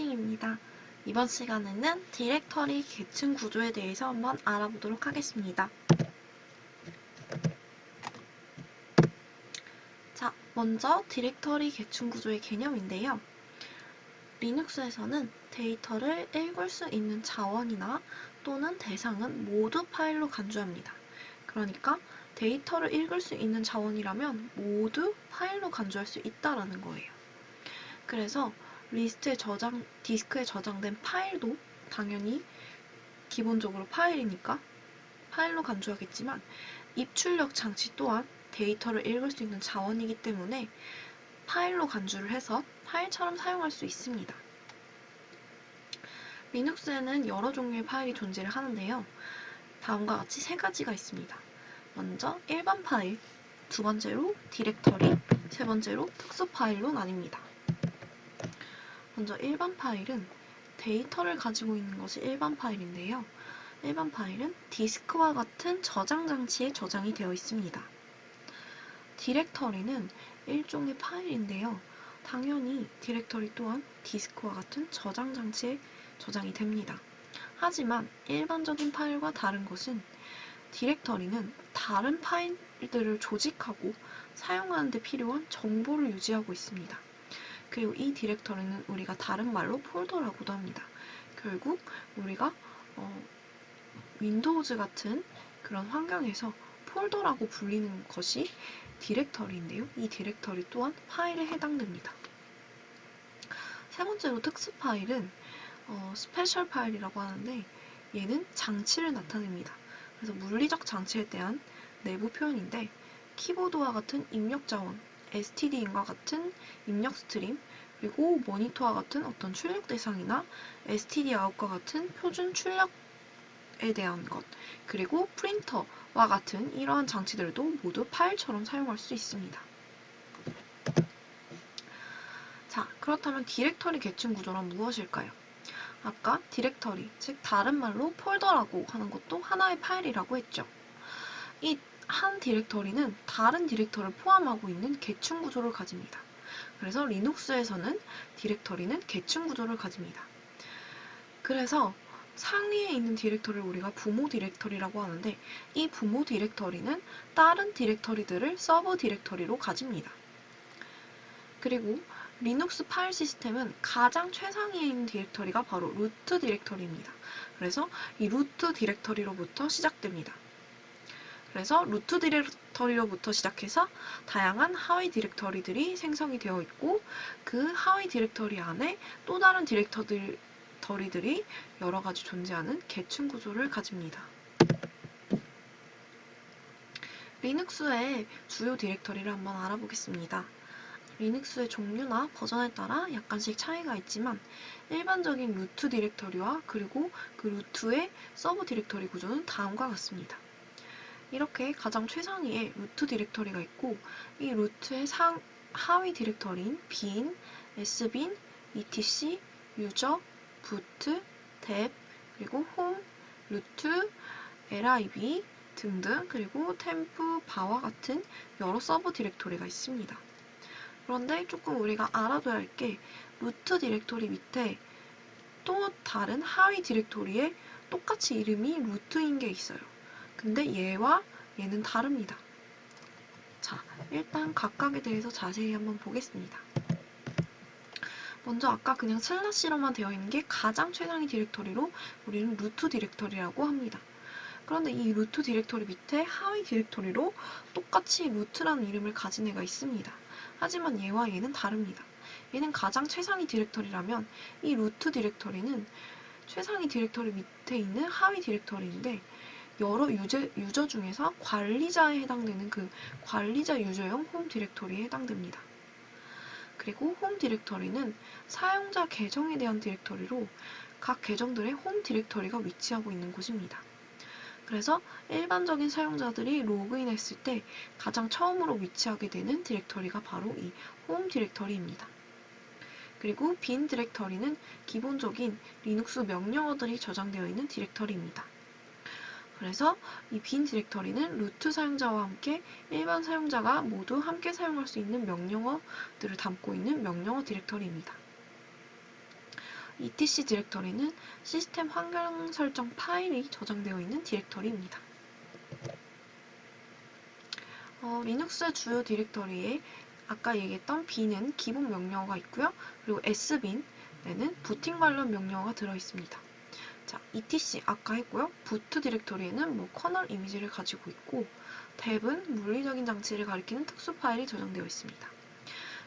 선생입니다. 이번 시간에는 디렉터리 계층 구조에 대해서 한번 알아보도록 하겠습니다. 자, 먼저 디렉터리 계층 구조의 개념인데요. 리눅스에서는 데이터를 읽을 수 있는 자원이나 또는 대상은 모두 파일로 간주합니다. 그러니까 데이터를 읽을 수 있는 자원이라면 모두 파일로 간주할 수 있다는 거예요. 그래서 디스크에 저장된 파일도 당연히 기본적으로 파일이니까 파일로 간주하겠지만 입출력 장치 또한 데이터를 읽을 수 있는 자원이기 때문에 파일로 간주를 해서 파일처럼 사용할 수 있습니다. 리눅스에는 여러 종류의 파일이 존재를 하는데요. 다음과 같이 세 가지가 있습니다. 먼저 일반 파일, 두 번째로 디렉터리, 세 번째로 특수 파일로 나뉩니다. 먼저 일반 파일은 데이터를 가지고 있는 것이 일반 파일인데요. 일반 파일은 디스크와 같은 저장 장치에 저장이 되어 있습니다. 디렉터리는 일종의 파일인데요. 당연히 디렉터리 또한 디스크와 같은 저장 장치에 저장이 됩니다. 하지만 일반적인 파일과 다른 것은 디렉터리는 다른 파일들을 조직하고 사용하는 데 필요한 정보를 유지하고 있습니다. 그리고 이 디렉터리는 우리가 다른 말로 폴더라고도 합니다. 결국 우리가 윈도우즈 같은 그런 환경에서 폴더라고 불리는 것이 디렉터리인데요. 이 디렉터리 또한 파일에 해당됩니다. 세 번째로 특수 파일은 스페셜 파일이라고 하는데 얘는 장치를 나타냅니다. 그래서 물리적 장치에 대한 내부 표현인데 키보드와 같은 입력 자원, STD인과 같은 입력 스트림, 그리고 모니터와 같은 어떤 출력 대상이나 STD 아웃과 같은 표준 출력에 대한 것, 그리고 프린터와 같은 이러한 장치들도 모두 파일처럼 사용할 수 있습니다. 자, 그렇다면 디렉터리 계층 구조란 무엇일까요? 아까 디렉터리, 즉 다른 말로 폴더라고 하는 것도 하나의 파일이라고 했죠. 이 한 디렉터리는 다른 디렉터리를 포함하고 있는 계층 구조를 가집니다. 그래서 리눅스에서는 디렉터리는 계층 구조를 가집니다. 그래서 상위에 있는 디렉터리를 우리가 부모 디렉터리라고 하는데 이 부모 디렉터리는 다른 디렉터리들을 서브 디렉터리로 가집니다. 그리고 리눅스 파일 시스템은 가장 최상위에 있는 디렉터리가 바로 루트 디렉터리입니다. 그래서 이 루트 디렉터리로부터 시작됩니다. 그래서 루트 디렉터리로부터 시작해서 다양한 하위 디렉터리들이 생성이 되어 있고 그 하위 디렉터리 안에 또 다른 디렉터리들이 여러 가지 존재하는 계층 구조를 가집니다. 리눅스의 주요 디렉터리를 한번 알아보겠습니다. 리눅스의 종류나 버전에 따라 약간씩 차이가 있지만 일반적인 루트 디렉터리와 그리고 그 루트의 서브 디렉터리 구조는 다음과 같습니다. 이렇게 가장 최상위에 루트 디렉터리가 있고 이 루트의 하위 디렉터리인 bin, sbin, etc, 유저, boot, deb, 그리고 home, root, lib 등등 그리고 temp, bar와 같은 여러 서브 디렉터리가 있습니다. 그런데 조금 우리가 알아둬야 할 게 루트 디렉터리 밑에 또 다른 하위 디렉터리에 똑같이 이름이 루트인 게 있어요. 근데 얘와 얘는 다릅니다. 자, 일단 각각에 대해서 자세히 한번 보겠습니다. 먼저 아까 그냥 슬래시로만 되어 있는 게 가장 최상위 디렉터리로 우리는 루트 디렉터리라고 합니다. 그런데 이 루트 디렉터리 밑에 하위 디렉터리로 똑같이 루트라는 이름을 가진 애가 있습니다. 하지만 얘와 얘는 다릅니다. 얘는 가장 최상위 디렉터리라면 이 루트 디렉터리는 최상위 디렉터리 밑에 있는 하위 디렉터리인데 여러 유저 중에서 관리자에 해당되는 그 관리자 유저용 홈 디렉터리에 해당됩니다. 그리고 홈 디렉터리는 사용자 계정에 대한 디렉터리로 각 계정들의 홈 디렉터리가 위치하고 있는 곳입니다. 그래서 일반적인 사용자들이 로그인했을 때 가장 처음으로 위치하게 되는 디렉터리가 바로 이 홈 디렉터리입니다. 그리고 bin 디렉터리는 기본적인 리눅스 명령어들이 저장되어 있는 디렉터리입니다. 그래서 이 bin 디렉터리는 루트 사용자와 함께 일반 사용자가 모두 함께 사용할 수 있는 명령어들을 담고 있는 명령어 디렉터리입니다. etc 디렉터리는 시스템 환경 설정 파일이 저장되어 있는 디렉터리입니다. 리눅스의 주요 디렉터리에 아까 얘기했던 b는 기본 명령어가 있고요. 그리고 sbin에는 부팅 관련 명령어가 들어있습니다. 자, etc 아까 했고요. 부트 디렉터리에는 커널 이미지를 가지고 있고 뎁은 물리적인 장치를 가리키는 특수 파일이 저장되어 있습니다.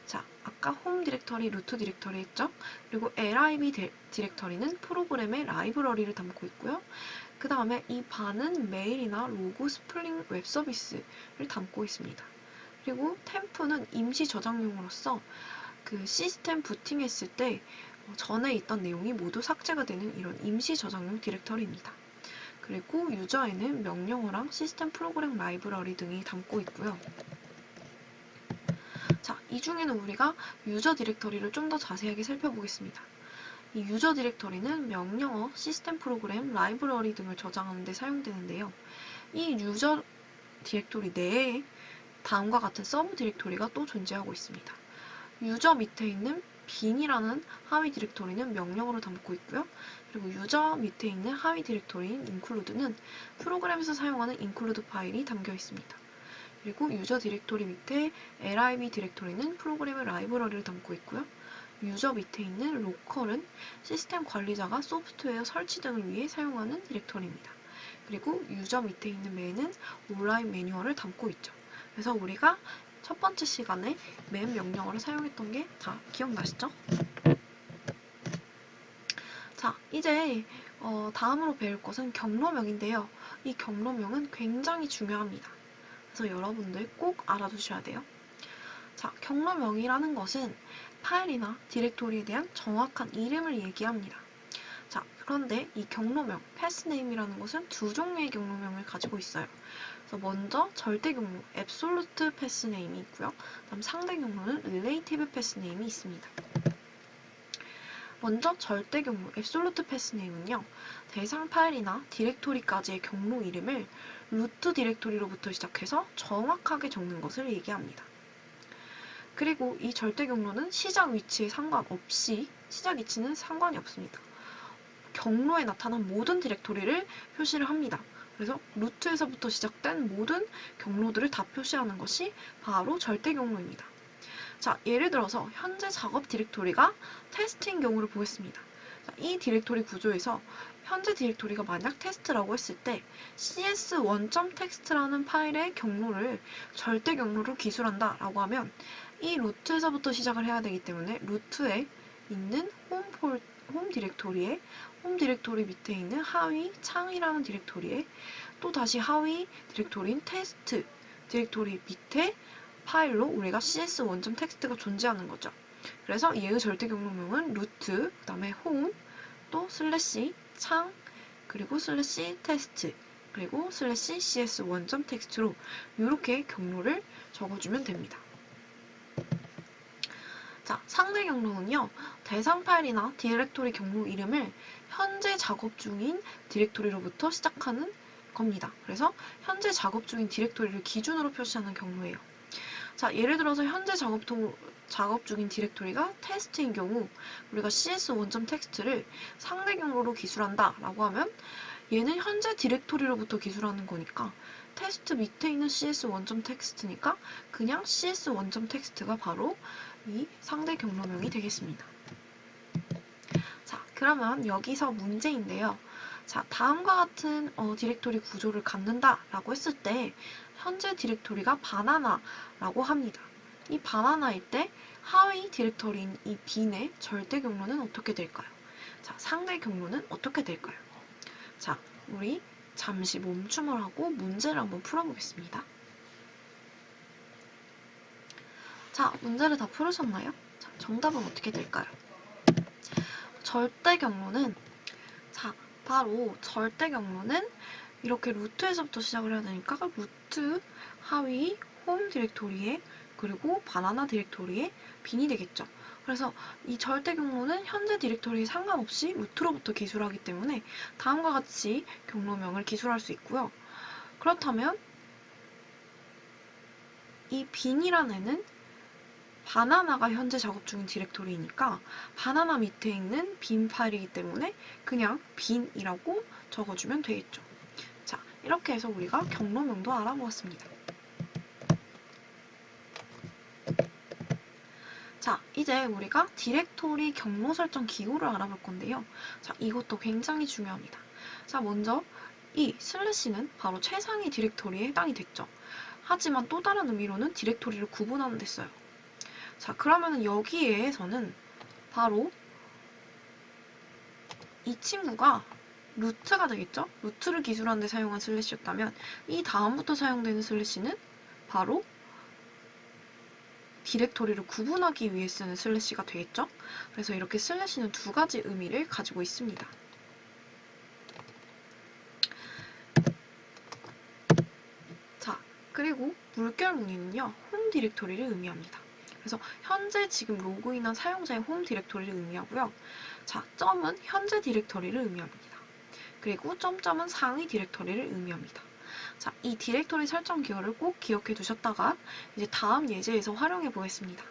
자, 아까 홈 디렉터리, 루트 디렉터리 했죠? 그리고 lib 디렉터리는 프로그램의 라이브러리를 담고 있고요. 그 다음에 이 바는 메일이나 로고, 스플링 웹 서비스를 담고 있습니다. 그리고 템프는 임시 저장용으로서 그 시스템 부팅했을 때 전에 있던 내용이 모두 삭제가 되는 이런 임시 저장용 디렉터리입니다. 그리고 유저에는 명령어랑 시스템 프로그램 라이브러리 등이 담고 있고요. 자, 이 중에는 우리가 유저 디렉터리를 좀 더 자세하게 살펴보겠습니다. 이 유저 디렉터리는 명령어, 시스템 프로그램, 라이브러리 등을 저장하는 데 사용되는데요. 이 유저 디렉토리 내에 다음과 같은 서브 디렉토리가 또 존재하고 있습니다. 유저 밑에 있는 bin이라는 하위 디렉토리는 명령어를 담고 있고요. 그리고 유저 밑에 있는 하위 디렉토리인 include는 프로그램에서 사용하는 include 파일이 담겨 있습니다. 그리고 유저 디렉토리 밑에 lib 디렉토리는 프로그램의 라이브러리를 담고 있고요. 유저 밑에 있는 로컬은 시스템 관리자가 소프트웨어 설치 등을 위해 사용하는 디렉토리입니다. 그리고 유저 밑에 있는 맨은 온라인 매뉴얼을 담고 있죠. 그래서 우리가 첫 번째 시간에 맨 명령어를 사용했던 게 다 기억나시죠? 자, 이제 다음으로 배울 것은 경로명인데요. 이 경로명은 굉장히 중요합니다. 그래서 여러분들 꼭 알아두셔야 돼요. 자, 경로명이라는 것은 파일이나 디렉토리에 대한 정확한 이름을 얘기합니다. 자, 그런데 이 경로명, 패스네임이라는 것은 두 종류의 경로명을 가지고 있어요. 그래서 먼저 절대 경로, absolute 패스네임이 있고요. 다음 상대 경로는 relative 패스네임이 있습니다. 먼저 절대 경로, absolute 패스네임은요. 대상 파일이나 디렉토리까지의 경로 이름을 루트 디렉토리로부터 시작해서 정확하게 적는 것을 얘기합니다. 그리고 이 절대 경로는 시작 위치에 상관없이 시작 위치는 상관이 없습니다. 경로에 나타난 모든 디렉토리를 표시를 합니다. 그래서 루트에서부터 시작된 모든 경로들을 다 표시하는 것이 바로 절대 경로입니다. 자, 예를 들어서 현재 작업 디렉토리가 테스트인 경우를 보겠습니다. 자, 이 디렉토리 구조에서 현재 디렉토리가 만약 테스트라고 했을 때 cs1.txt라는 파일의 경로를 절대 경로로 기술한다 라고 하면 이 루트에서부터 시작을 해야 되기 때문에 루트에 있는 홈 디렉토리 밑에 있는 하위 창이라는 디렉토리에 또 다시 하위 디렉토리인 테스트 디렉토리 밑에 파일로 우리가 cs1.txt가 존재하는 거죠. 그래서 얘의 절대 경로명은 루트, 그 다음에 홈, 또 슬래시 창, 그리고 슬래시 테스트, 그리고 슬래시 cs1.txt로 이렇게 경로를 적어주면 됩니다. 자, 상대 경로는요. 대상 파일이나 디렉토리 경로 이름을 현재 작업 중인 디렉토리로부터 시작하는 겁니다. 그래서 현재 작업 중인 디렉토리를 기준으로 표시하는 경로예요. 자, 예를 들어서 현재 작업 중인 디렉토리가 테스트인 경우 우리가 cs1.txt를 상대 경로로 기술한다 라고 하면 얘는 현재 디렉토리로부터 기술하는 거니까 테스트 밑에 있는 cs1.txt니까 그냥 cs1.txt가 바로 이 상대 경로명이 되겠습니다. 자, 그러면 여기서 문제인데요. 자, 다음과 같은 디렉토리 구조를 갖는다 라고 했을 때 현재 디렉토리가 바나나라고 합니다. 이 바나나일 때 하위 디렉토리인 이 bin의 절대 경로는 어떻게 될까요? 자, 상대 경로는 어떻게 될까요? 자, 우리 잠시 멈춤을 하고 문제를 한번 풀어보겠습니다. 자, 문제를 다 풀으셨나요? 자, 정답은 어떻게 될까요? 절대 경로는 바로 절대 경로는 이렇게 루트에서부터 시작을 해야 되니까 루트 하위 홈 디렉토리에 그리고 바나나 디렉토리에 bin이 되겠죠. 그래서 이 절대 경로는 현재 디렉토리에 상관없이 루트로부터 기술하기 때문에 다음과 같이 경로명을 기술할 수 있고요. 그렇다면 이 bin이라는 애는 바나나가 현재 작업 중인 디렉토리이니까 바나나 밑에 있는 빈 파일이기 때문에 그냥 빈이라고 적어주면 되겠죠. 자, 이렇게 해서 우리가 경로명도 알아보았습니다. 자, 이제 우리가 디렉토리 경로 설정 기호를 알아볼 건데요. 자, 이것도 굉장히 중요합니다. 자, 먼저 이 슬래시는 바로 최상위 디렉토리에 해당이 됐죠. 하지만 또 다른 의미로는 디렉토리를 구분하는 데 써요. 자, 그러면은 여기에서는 바로 이 친구가 루트가 되겠죠? 루트를 기술하는 데 사용한 슬래시였다면 이 다음부터 사용되는 슬래시는 바로 디렉토리를 구분하기 위해 쓰는 슬래시가 되겠죠? 그래서 이렇게 슬래시는 두 가지 의미를 가지고 있습니다. 자, 그리고 물결 무늬는요, 홈 디렉토리를 의미합니다. 그래서 현재 지금 로그인한 사용자의 홈 디렉토리를 의미하고요. 자, 점은 현재 디렉토리를 의미합니다. 그리고 점점은 상위 디렉토리를 의미합니다. 자, 이 디렉토리 설정 기호를 꼭 기억해 두셨다가 이제 다음 예제에서 활용해 보겠습니다.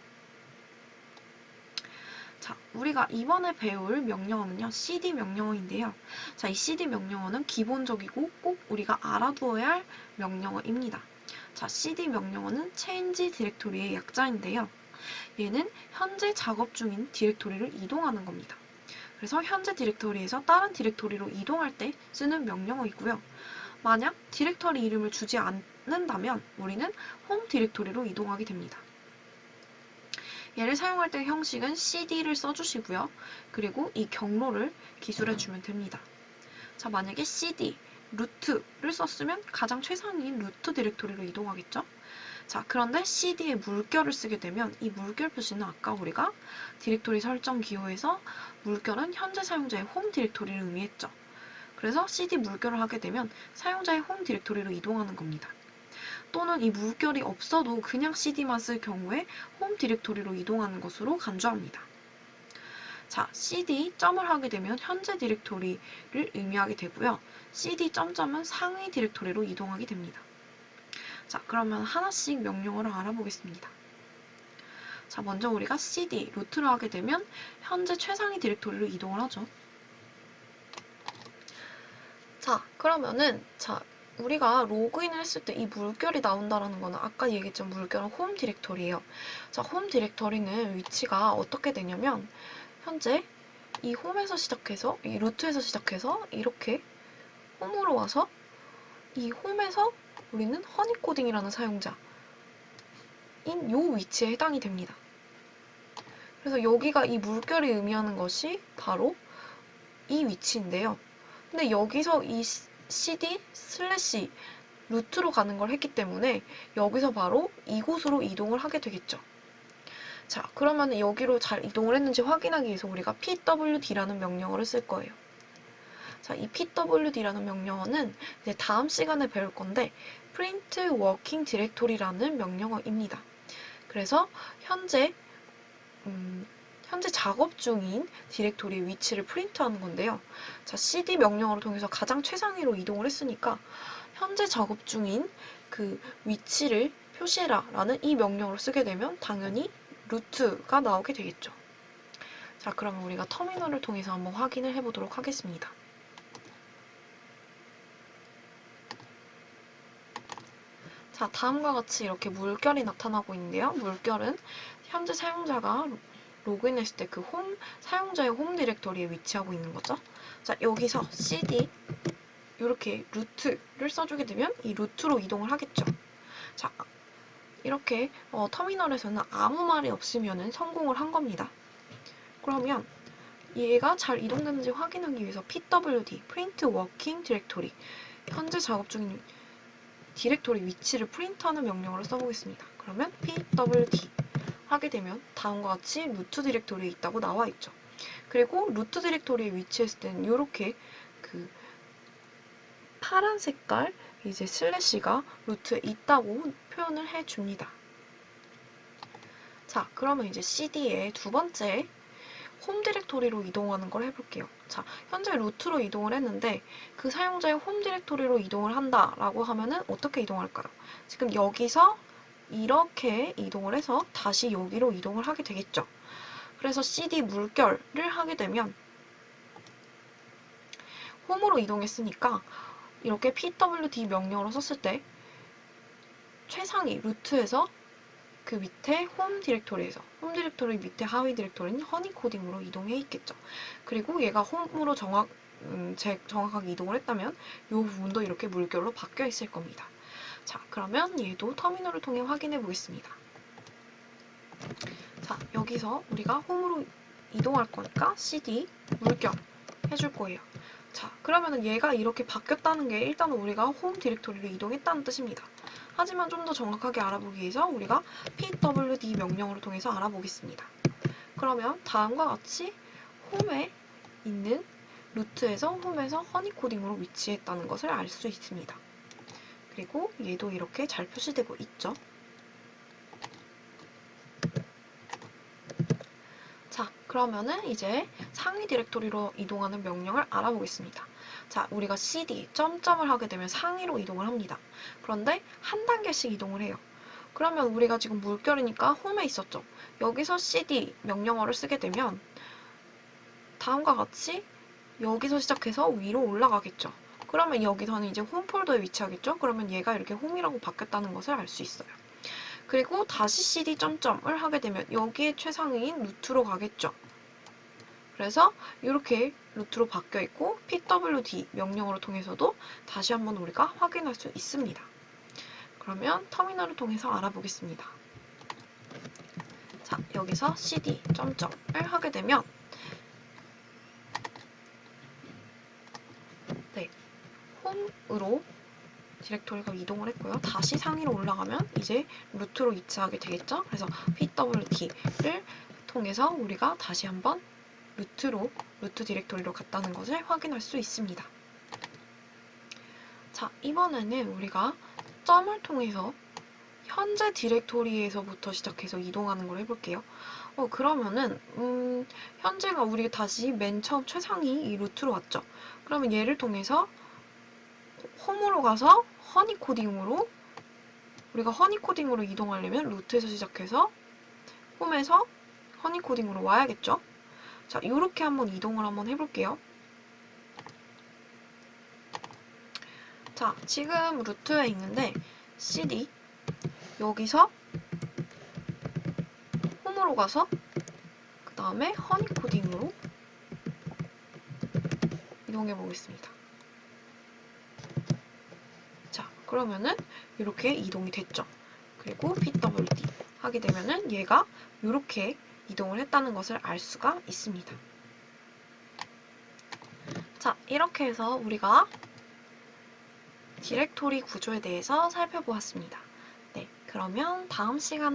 자, 우리가 이번에 배울 명령어는요, cd 명령어인데요. 자, 이 cd 명령어는 기본적이고 꼭 우리가 알아두어야 할 명령어입니다. 자, cd 명령어는 change 디렉토리의 약자인데요. 얘는 현재 작업 중인 디렉토리를 이동하는 겁니다. 그래서 현재 디렉토리에서 다른 디렉토리로 이동할 때 쓰는 명령어이고요. 만약 디렉토리 이름을 주지 않는다면 우리는 홈 디렉토리로 이동하게 됩니다. 얘를 사용할 때 형식은 cd를 써주시고요. 그리고 이 경로를 기술해주면 됩니다. 자, 만약에 cd, 루트를 썼으면 가장 최상위인 루트 디렉토리로 이동하겠죠? 자, 그런데 cd에 물결을 쓰게 되면 이 물결 표시는 아까 우리가 디렉토리 설정 기호에서 물결은 현재 사용자의 홈 디렉토리를 의미했죠. 그래서 cd 물결을 하게 되면 사용자의 홈 디렉토리로 이동하는 겁니다. 또는 이 물결이 없어도 그냥 cd만 쓸 경우에 홈 디렉토리로 이동하는 것으로 간주합니다. 자, cd 점을 하게 되면 현재 디렉토리를 의미하게 되고요. cd 점점은 상위 디렉토리로 이동하게 됩니다. 자, 그러면 하나씩 명령어를 알아보겠습니다. 자, 먼저 우리가 cd, 루트를 하게 되면 현재 최상위 디렉토리로 이동을 하죠. 자, 그러면은 우리가 로그인을 했을 때 이 물결이 나온다라는 거는 아까 얘기했던 물결은 홈 디렉토리예요. 자, 홈 디렉토리는 위치가 어떻게 되냐면 현재 이 홈에서 시작해서 이 루트에서 시작해서 이렇게 홈으로 와서 이 홈에서 우리는 허니코딩이라는 사용자인 요 위치에 해당이 됩니다. 그래서 여기가 이 물결이 의미하는 것이 바로 이 위치인데요. 근데 여기서 이 cd 슬래시 루트로 가는 걸 했기 때문에 여기서 바로 이곳으로 이동을 하게 되겠죠. 자, 그러면 여기로 잘 이동을 했는지 확인하기 위해서 우리가 pwd라는 명령어를 쓸 거예요. 자, 이 pwd라는 명령어는 이제 다음 시간에 배울 건데 print working directory라는 명령어입니다. 그래서 현재 작업 중인 디렉토리의 위치를 프린트하는 건데요. 자, cd 명령어를 통해서 가장 최상위로 이동을 했으니까 현재 작업 중인 그 위치를 표시해라 라는 이 명령어를 쓰게 되면 당연히 루트가 나오게 되겠죠. 자, 그러면 우리가 터미널을 통해서 한번 확인을 해보도록 하겠습니다. 자, 다음과 같이 이렇게 물결이 나타나고 있는데요. 물결은 현재 사용자가 로그인했을 때 그 사용자의 홈 디렉토리에 위치하고 있는 거죠. 자, 여기서 cd 이렇게 루트를 써주게 되면 이 루트로 이동을 하겠죠. 자, 이렇게 터미널에서는 아무 말이 없으면 성공을 한 겁니다. 그러면 얘가 잘 이동되는지 확인하기 위해서 pwd, print working directory, 현재 작업 중인 디렉토리 위치를 프린트하는 명령어를 써보겠습니다. 그러면 pwd 하게 되면 다음과 같이 루트 디렉토리에 있다고 나와 있죠. 그리고 루트 디렉토리에 위치했을 때는 이렇게 그 파란 색깔 이제 슬래시가 루트에 있다고 표현을 해줍니다. 자, 그러면 이제 cd의 두 번째 홈 디렉토리로 이동하는 걸 해볼게요. 자, 현재 루트로 이동을 했는데 그 사용자의 홈 디렉토리로 이동을 한다라고 하면은 어떻게 이동할까요? 지금 여기서 이렇게 이동을 해서 다시 여기로 이동을 하게 되겠죠. 그래서 cd 물결을 하게 되면 홈으로 이동했으니까 이렇게 pwd 명령어로 썼을 때 최상위 루트에서 그 밑에 홈 디렉토리에서 홈 디렉토리 밑에 하위 디렉토리는 허니 코딩으로 이동해 있겠죠. 그리고 얘가 홈으로 정확하게 이동을 했다면 이 부분도 이렇게 물결로 바뀌어 있을 겁니다. 자, 그러면 얘도 터미널을 통해 확인해 보겠습니다. 자, 여기서 우리가 홈으로 이동할 거니까 cd 물결 해줄 거예요. 자, 그러면은 얘가 이렇게 바뀌었다는 게 일단은 우리가 홈 디렉토리로 이동했다는 뜻입니다. 하지만 좀 더 정확하게 알아보기 위해서 우리가 pwd 명령어를 통해서 알아보겠습니다. 그러면 다음과 같이 홈에 있는 루트에서 홈에서 허니 코딩으로 위치했다는 것을 알 수 있습니다. 그리고 얘도 이렇게 잘 표시되고 있죠. 자, 그러면은 이제 상위 디렉토리로 이동하는 명령을 알아보겠습니다. 자, 우리가 cd 점점을 하게 되면 상위로 이동을 합니다. 그런데 한 단계씩 이동을 해요. 그러면 우리가 지금 물결이니까 홈에 있었죠. 여기서 cd 명령어를 쓰게 되면 다음과 같이 여기서 시작해서 위로 올라가겠죠. 그러면 여기서는 이제 홈 폴더에 위치하겠죠. 그러면 얘가 이렇게 홈이라고 바뀌었다는 것을 알 수 있어요. 그리고 다시 cd 점점을 하게 되면 여기에 최상위인 루트로 가겠죠. 그래서 이렇게 루트로 바뀌어 있고 pwd 명령어를 통해서도 다시 한번 우리가 확인할 수 있습니다. 그러면 터미널을 통해서 알아보겠습니다. 자, 여기서 cd 점점을 하게 되면 네, 홈으로 디렉토리가 이동을 했고요. 다시 상위로 올라가면 이제 루트로 위치하게 되겠죠. 그래서 pwd를 통해서 우리가 다시 한번 루트 디렉토리로 갔다는 것을 확인할 수 있습니다. 자, 이번에는 우리가 점을 통해서 현재 디렉토리에서부터 시작해서 이동하는 걸 해볼게요. 그러면은 현재가 우리가 다시 맨 처음 최상위 이 루트로 왔죠. 그러면 얘를 통해서 홈으로 가서 허니 코딩으로 우리가 허니 코딩으로 이동하려면 루트에서 시작해서 홈에서 허니 코딩으로 와야겠죠. 자, 이렇게 한번 이동을 한번 해볼게요. 자, 지금 루트에 있는데 cd 여기서 홈으로 가서 그 다음에 허니 코딩으로 이동해 보겠습니다. 자, 그러면은 이렇게 이동이 됐죠. 그리고 pwd 하게 되면은 얘가 이렇게 이동을 했다는 것을 알 수가 있습니다. 자, 이렇게 해서 우리가 디렉토리 구조에 대해서 살펴보았습니다. 네, 그러면 다음 시간에